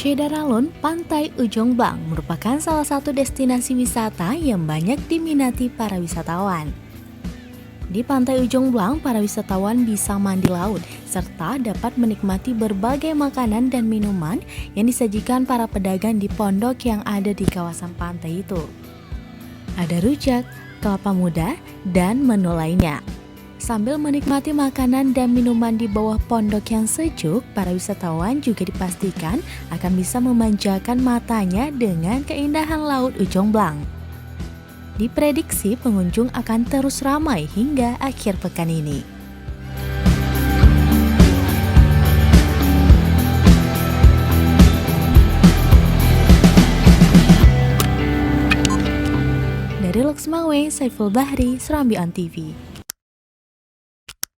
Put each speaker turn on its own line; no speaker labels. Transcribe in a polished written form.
Syederalun, Pantai Ujung Blang merupakan salah satu destinasi wisata yang banyak diminati para wisatawan. Di Pantai Ujung Blang, para wisatawan bisa mandi laut serta dapat menikmati berbagai makanan dan minuman yang disajikan para pedagang di pondok yang ada di kawasan pantai itu. Ada rujak, kelapa muda, dan menu lainnya. Sambil menikmati makanan dan minuman di bawah pondok yang sejuk, para wisatawan juga dipastikan akan bisa memanjakan matanya dengan keindahan laut Ujung Blang. Diprediksi pengunjung akan terus ramai hingga akhir pekan ini. Dari Loksmawe, Saiful Bahri, Serambi On TV.